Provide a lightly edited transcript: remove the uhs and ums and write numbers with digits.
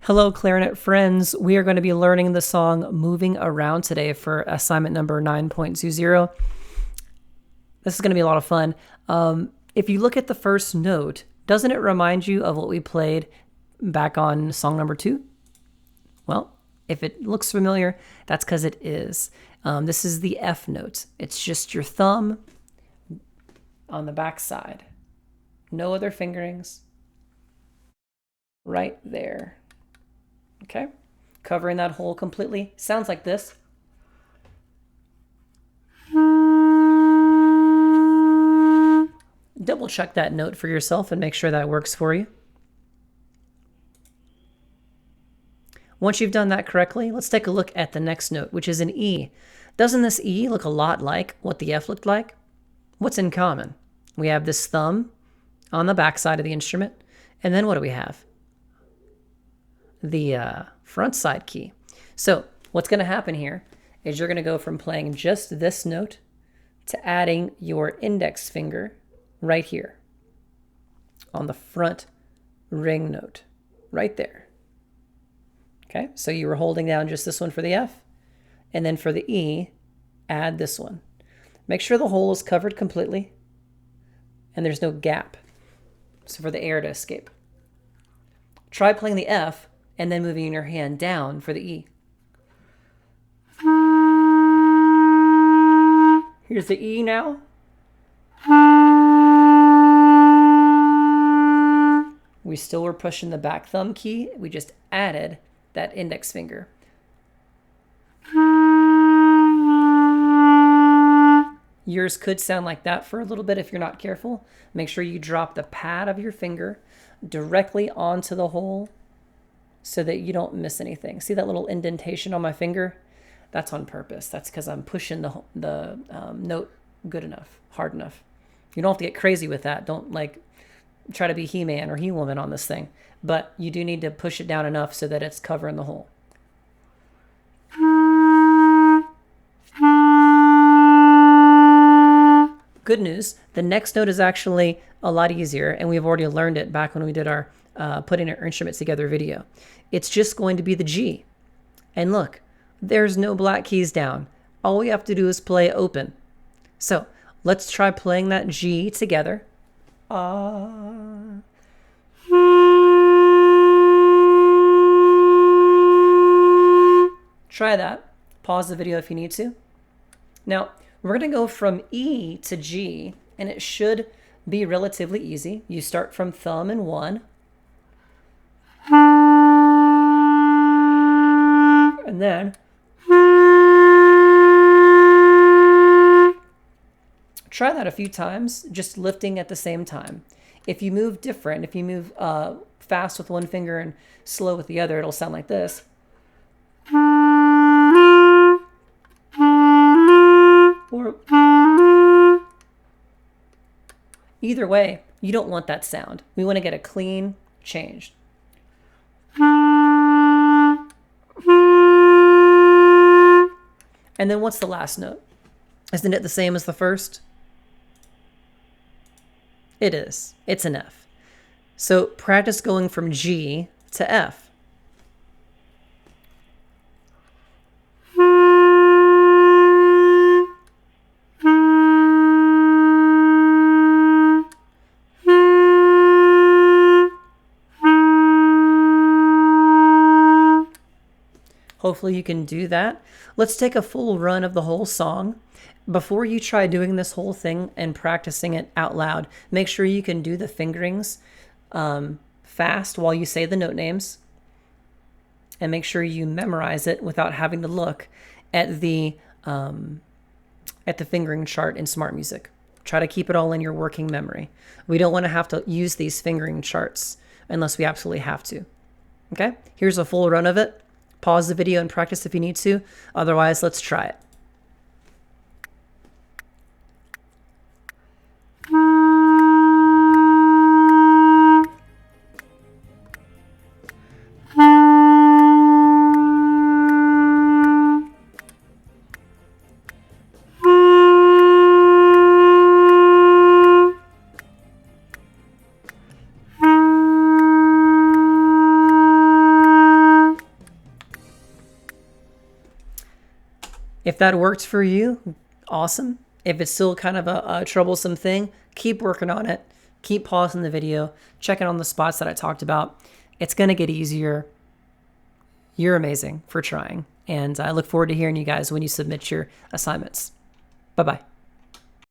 Hello, Clarinet friends. We are going to be learning the song Moving Around today for assignment number 9.20. This is going to be a lot of fun. If you look at the first note, doesn't it remind you of what we played back on song number 2? Well, if it looks familiar, that's because it is. This is the F note. It's just your thumb on the back side. No other fingerings. Right there. Okay, covering that hole completely. Sounds like this. Double check that note for yourself and make sure that works for you. Once you've done that correctly, let's take a look at the next note, which is an E. Doesn't this E look a lot like what the F looked like? What's in common? We have this thumb on the back side of the instrument, and then what do we have? The front side key. So what's going to happen here is you're going to go from playing just this note to adding your index finger right here on the front ring note, right there. Okay, so you were holding down just this one for the F, and then for the E, add this one. Make sure the hole is covered completely and there's no gap, so for the air to escape. Try playing the F and then moving your hand down for the E. Here's the E now. We still were pushing the back thumb key. We just added that index finger. Yours could sound like that for a little bit if you're not careful. Make sure you drop the pad of your finger directly onto the hole so that you don't miss anything. See that little indentation on my finger? That's on purpose. That's because I'm pushing the note good enough, hard enough. You don't have to get crazy with that. Don't like try to be He-Man or He-Woman on this thing. But you do need to push it down enough so that it's covering the hole. Good news, the next note is actually a lot easier, and we've already learned it back when we did our putting our instruments together video. It's just going to be the G. And look, there's no black keys down. All we have to do is play open. So let's try playing that G together. Try that. Pause the video if you need to. Now, we're going to go from E to G, and it should be relatively easy. You start from thumb in 1. And then try that a few times, just lifting at the same time. If you move different, if you move fast with one finger and slow with the other, it'll sound like this. Or either way, you don't want that sound. We want to get a clean change. And then what's the last note? Isn't it the same as the first? It is. It's an F. So practice going from G to F. Hopefully you can do that. Let's take a full run of the whole song. Before you try doing this whole thing and practicing it out loud, make sure you can do the fingerings fast while you say the note names. And make sure you memorize it without having to look at the fingering chart in Smart Music. Try to keep it all in your working memory. We don't want to have to use these fingering charts unless we absolutely have to. Okay, here's a full run of it. Pause the video and practice if you need to. Otherwise, let's try it. If that worked for you, awesome. If it's still kind of a troublesome thing, keep working on it. Keep pausing the video, checking on the spots that I talked about. It's going to get easier. You're amazing for trying. And I look forward to hearing you guys when you submit your assignments. Bye-bye.